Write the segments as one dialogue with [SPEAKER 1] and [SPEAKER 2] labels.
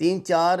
[SPEAKER 1] 3-4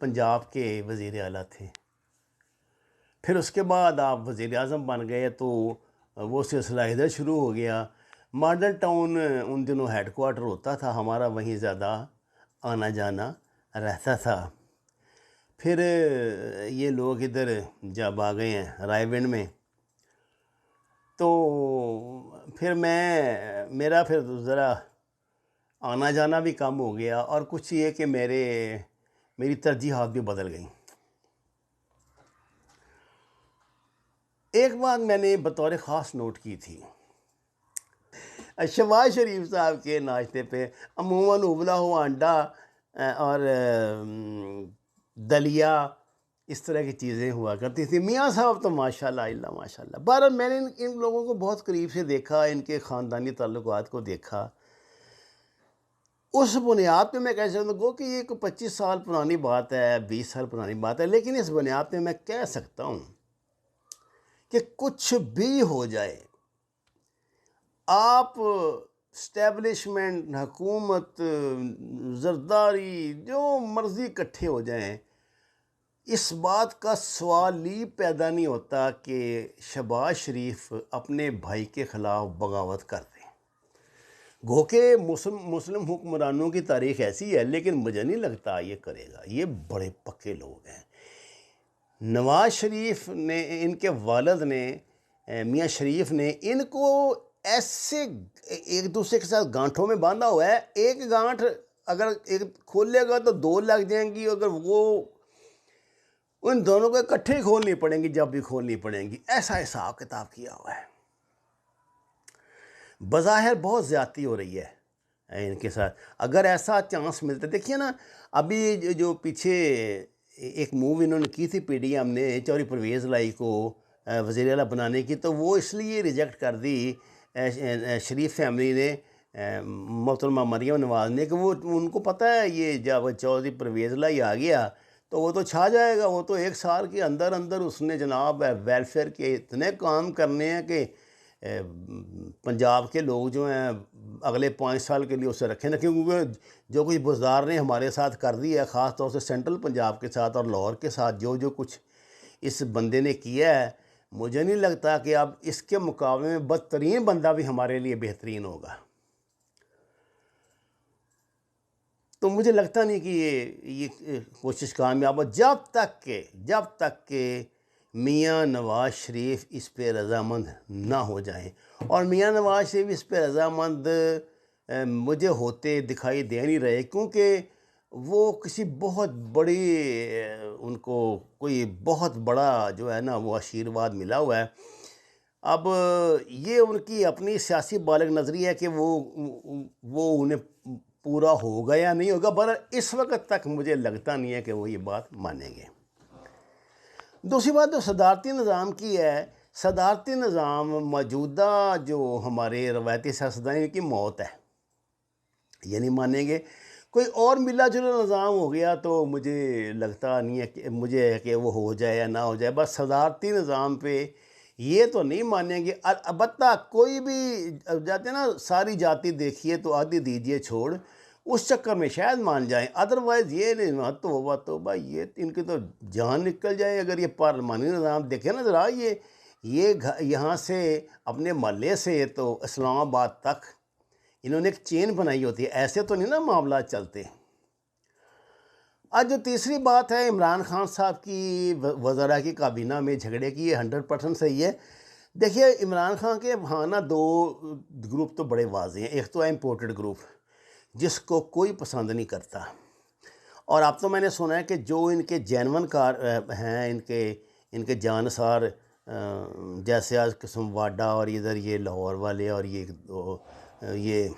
[SPEAKER 1] پنجاب کے وزیر اعلیٰ تھے. پھر اس کے بعد آپ وزیر اعظم بن گئے تو وہ سلسلہ ادھر شروع ہو گیا. ماڈل ٹاؤن ان دنوں ہیڈ کوارٹر ہوتا تھا ہمارا، وہیں زیادہ آنا جانا رہتا تھا. پھر یہ لوگ ادھر جب آ گئے ہیں رائے ونڈ میں تو پھر میرا پھر ذرا آنا جانا بھی کم ہو گیا، اور کچھ یہ کہ میری ترجیحات بھی بدل گئیں. ایک بات میں نے بطور خاص نوٹ کی تھی، شہباز شریف صاحب کے ناشتے پہ عموماً ابلا ہوا انڈا اور دلیا اس طرح کی چیزیں ہوا کرتی تھی. میاں صاحب تو ماشاءاللہ الا ماشاءاللہ. بہرحال میں نے ان لوگوں کو بہت قریب سے دیکھا، ان کے خاندانی تعلقات کو دیکھا. اس بنیاد پہ میں کہہ سکتا ہوں کہ یہ 25 سال پرانی بات ہے، 20 سال پرانی بات ہے، لیکن اس بنیاد پہ میں کہہ سکتا ہوں کہ کچھ بھی ہو جائے، آپ اسٹیبلشمنٹ، حکومت، زرداری، جو مرضی اکٹھے ہو جائیں، اس بات کا سوال ہی پیدا نہیں ہوتا کہ شہباز شریف اپنے بھائی کے خلاف بغاوت کر دیں. گو کہ مسلم حکمرانوں کی تاریخ ایسی ہے، لیکن مجھے نہیں لگتا یہ کرے گا. یہ بڑے پکے لوگ ہیں. نواز شریف نے، ان کے والد نے، میاں شریف نے ان کو ایسے ایک دوسرے کے ساتھ گانٹھوں میں باندھا ہوا ہے. ایک گانٹھ اگر ایک کھولے گا تو 2 لگ جائیں گی، اگر وہ ان دونوں کو اکٹھے کھولنی پڑیں گی، جب بھی کھولنی پڑیں گی. ایسا حساب کتاب کیا ہوا ہے. بظاہر بہت زیادتی ہو رہی ہے ان کے ساتھ. اگر ایسا چانس ملتا، دیکھیے نا، ابھی جو پیچھے ایک موو انہوں نے کی تھی پی ڈی ایم نے چوہدری پرویز لائی کو وزیر اعلیٰ بنانے کی، تو وہ اس لیے ریجیکٹ کر دی شریف فیملی نے، محترمہ مریم نواز نے، کہ وہ ان کو پتہ ہے یہ جب چوہدری پرویز لائی آ گیا تو وہ تو چھا جائے گا. وہ تو 1 سال کے اندر اندر اس نے جناب ویلفیئر کے اتنے کام کرنے ہیں کہ پنجاب کے لوگ جو ہیں اگلے 5 سال کے لیے اسے رکھیں نا. کیونکہ جو کچھ بزدار نے ہمارے ساتھ کر دی ہے، خاص طور سے سینٹرل پنجاب کے ساتھ اور لاہور کے ساتھ جو کچھ اس بندے نے کیا ہے، مجھے نہیں لگتا کہ اب اس کے مقابلے میں بدترین بندہ بھی ہمارے لیے بہترین ہوگا. تو مجھے لگتا نہیں کہ یہ کوشش کامیاب ہو جب تک کہ میاں نواز شریف اس پہ رضامند نہ ہو جائیں. اور میاں نواز شریف اس پہ رضامند مجھے ہوتے دکھائی دے نہیں رہے، کیونکہ وہ کسی بہت بڑی ان کو کوئی بہت بڑا جو ہے نا وہ آشیرواد ملا ہوا ہے. اب یہ ان کی اپنی سیاسی بالغ نظری ہے کہ وہ انہیں پورا ہوگا یا نہیں ہوگا. بہرحال اس وقت تک مجھے لگتا نہیں ہے کہ وہ یہ بات مانیں گے. دوسری بات جو صدارتی نظام کی ہے، صدارتی نظام موجودہ جو ہمارے روایتی سیاستدان کی موت ہے، یہ نہیں مانیں گے. کوئی اور ملا جلا نظام ہو گیا تو مجھے لگتا نہیں ہے کہ وہ ہو جائے یا نہ ہو جائے. بس صدارتی نظام پہ یہ تو نہیں مانیں گے. البتہ کوئی بھی جاتے ہیں نا، ساری جاتی دیکھیے تو آدھی دیجیے چھوڑ، اس چکر میں شاید مان جائیں. ادروائز یہ نہیں، توبہ یہ ان کی تو جان نکل جائے. اگر یہ پارلیمانی نظام دیکھیں نا ذرا، یہ یہاں سے اپنے محلے سے تو اسلام آباد تک انہوں نے ایک چین بنائی ہوتی ہے. ایسے تو نہیں نا معاملات چلتے. آج جو تیسری بات ہے عمران خان صاحب کی وزراء کی کابینہ میں جھگڑے کی، یہ 100% صحیح ہے. دیکھیے عمران خان کے ہاں نا 2 گروپ تو بڑے واضح ہیں. ایک تو ہے امپورٹڈ گروپ جس کو کوئی پسند نہیں کرتا، اور اب تو میں نے سنا ہے کہ جو ان کے جینون کار ہیں، ان کے جانسار، جیسے آج قسم واڈا اور ادھر یہ لاہور والے اور یہ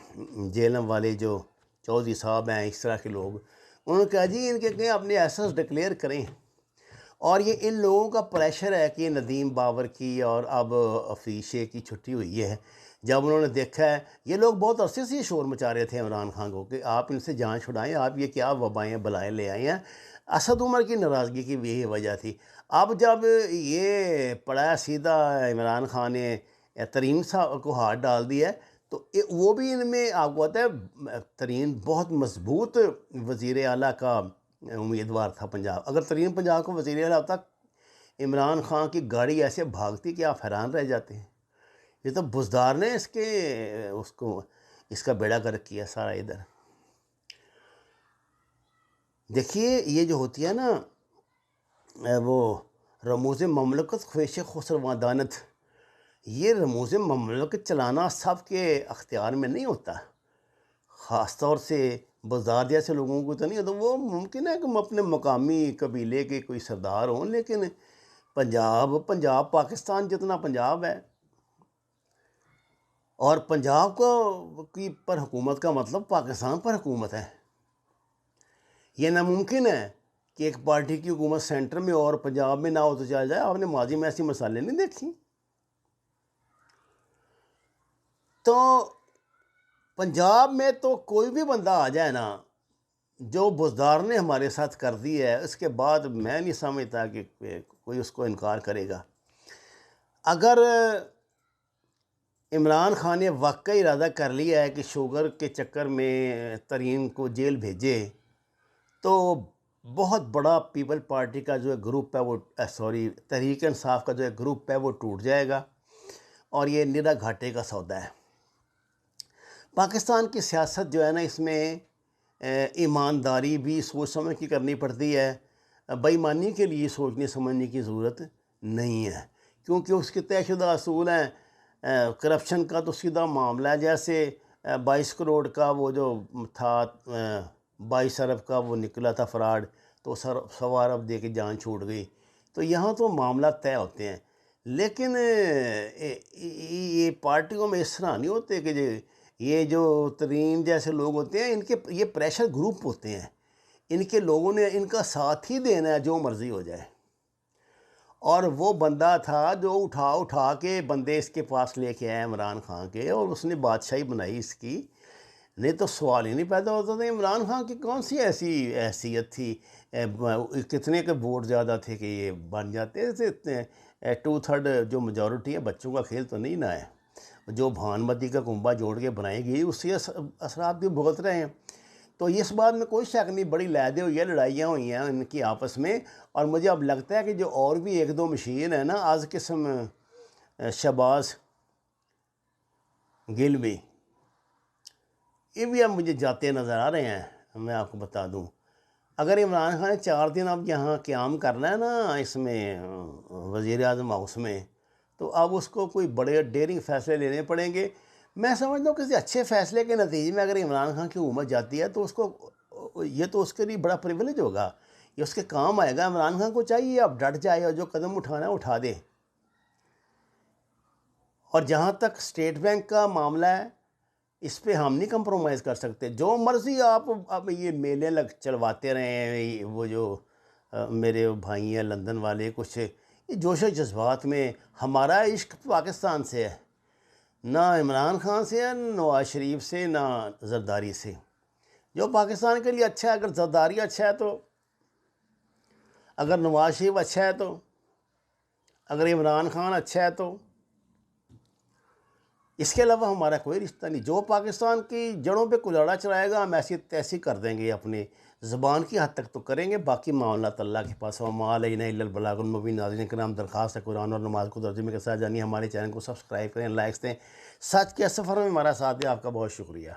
[SPEAKER 1] جیلم والے جو چودھری صاحب ہیں، اس طرح کے لوگ، انہوں نے کہا جی ان کے کہیں اپنے ایسس ڈکلیئر کریں. اور یہ ان لوگوں کا پریشر ہے کہ ندیم باور کی اور اب حفیظ شیخ کی چھٹی ہوئی ہے. جب انہوں نے دیکھا ہے، یہ لوگ بہت عرصے سے شور مچا رہے تھے عمران خان کو کہ آپ ان سے جان چھڑائیں، آپ یہ کیا وبائیں بلائیں لے آئے ہیں. اسد عمر کی ناراضگی کی بھی یہی وجہ تھی. اب جب یہ پڑا سیدھا عمران خان نے ترین صاحب کو ہاتھ ڈال دیا ہے، تو وہ بھی ان میں آپ کو پتہ ہے ترین بہت مضبوط وزیر اعلیٰ کا امیدوار تھا پنجاب. اگر ترین پنجاب کا وزیر اعلیٰ ہوتا عمران خان کی گاڑی ایسے بھاگتی کہ آپ حیران رہ جاتے ہیں. یہ تو بزدار نے اس کا بیڑا گرک کیا سارا ادھر. دیکھیے یہ جو ہوتی ہے نا وہ رموز مملکت خواہش خسرو دانت، یہ رموز مملکت چلانا سب کے اختیار میں نہیں ہوتا. خاص طور سے بزدار جیسے لوگوں کو تو نہیں ہوتا. وہ ممکن ہے کہ ہم اپنے مقامی قبیلے کے کوئی سردار ہوں، لیکن پنجاب پاکستان جتنا پنجاب ہے، اور پنجاب کی پر حکومت کا مطلب پاکستان پر حکومت ہے. یہ ناممکن ہے کہ ایک پارٹی کی حکومت سینٹر میں اور پنجاب میں نہ ہو تو چل جائے. آپ نے ماضی میں ایسی مثالیں نہیں دیکھی. تو پنجاب میں تو کوئی بھی بندہ آ جائے نا جو بزدار نے ہمارے ساتھ کر دی ہے، اس کے بعد میں نہیں سمجھتا کہ کوئی اس کو انکار کرے گا. اگر عمران خان نے واقعی ارادہ کر لیا ہے کہ شوگر کے چکر میں ترین کو جیل بھیجے، تو بہت بڑا پیپل پارٹی کا جو گروپ ہے وہ تحریک انصاف کا جو گروپ ہے وہ ٹوٹ جائے گا، اور یہ نرا گھاٹے کا سودا ہے. پاکستان کی سیاست جو ہے نا، اس میں ایمانداری بھی سوچ سمجھ کی کرنی پڑتی ہے. بے ایمانی کے لیے سوچنے سمجھنے کی ضرورت نہیں ہے، کیونکہ اس کے طے شدہ اصول ہیں. کرپشن کا تو سیدھا معاملہ ہے. جیسے 22 کروڑ کا وہ جو تھا 22 ارب کا وہ نکلا تھا فراڈ، تو 100 ارب دے کے جان چھوٹ گئی. تو یہاں تو معاملہ طے ہوتے ہیں. لیکن یہ پارٹیوں میں اس طرح نہیں ہوتے کہ یہ جو ترین جیسے لوگ ہوتے ہیں، یہ پریشر گروپ ہوتے ہیں. ان کے لوگوں نے ان کا ساتھ ہی دینا ہے جو مرضی ہو جائے. اور وہ بندہ تھا جو اٹھا کے بندے اس کے پاس لے کے آئے عمران خان کے، اور اس نے بادشاہی بنائی اس کی. نہیں تو سوال ہی نہیں پیدا ہوتا تھا عمران خان کی کون سی ایسی حیثیت تھی، کتنے کے ووٹ زیادہ تھے کہ یہ بن جاتے تھے. 2/3 جو میجورٹی ہے بچوں کا کھیل تو نہیں نہ ہے. جو بھانمتی کا کنبہ جوڑ کے بنائی گئی، اس سے اثرات بھی بھگت رہے ہیں. تو اس بات میں کوئی شک نہیں، بڑی لیدیں ہوئی ہیں، لڑائیاں ہوئی ہیں ان کی آپس میں. اور مجھے اب لگتا ہے کہ جو اور بھی 1-2 مشین ہیں نا، آج قسم شہباز گل بھی، یہ بھی اب مجھے جاتے نظر آ رہے ہیں. میں آپ کو بتا دوں، اگر عمران خان نے 4 دن اب یہاں قیام کرنا ہے نا اس میں وزیر اعظم ہاؤس میں، تو اب اس کو کوئی بڑے ڈیرنگ فیصلے لینے پڑیں گے. میں سمجھتا ہوں کسی اچھے فیصلے کے نتیجے میں اگر عمران خان کی حکومت جاتی ہے تو یہ تو اس کے لیے بڑا پریویلیج ہوگا، یہ اس کے کام آئے گا. عمران خان کو چاہیے اب ڈٹ جائے اور جو قدم اٹھانا ہے اٹھا دے. اور جہاں تک اسٹیٹ بینک کا معاملہ ہے، اس پہ ہم نہیں کمپرومائز کر سکتے. جو مرضی آپ اب یہ میلے چلواتے رہے ہیں، وہ جو میرے بھائی ہیں لندن والے، کچھ یہ جوش و جذبات میں. ہمارا عشق پاکستان سے ہے، نہ عمران خان سے ہے، نہ نواز شریف سے، نہ زرداری سے. جو پاکستان کے لیے اچھا ہے، اگر زرداری اچھا ہے تو، اگر نواز شریف اچھا ہے تو، اگر عمران خان اچھا ہے تو، اس کے علاوہ ہمارا کوئی رشتہ نہیں. جو پاکستان کی جڑوں پہ کلاڑا چلائے گا ہم ایسی تیسی کر دیں گے. اپنی زبان کی حد تک تو کریں گے، باقی معاملات اللہ کے پاس. وما علینا الا البلاغ المبین. ناظرین کرام، درخواست ہے قرآن اور نماز کو ترجمے کے ساتھ جانیے. ہمارے چینل کو سبسکرائب کریں، لائکس دیں. سچ کے سفر میں ہمارا ساتھ دیں. آپ کا بہت شکریہ.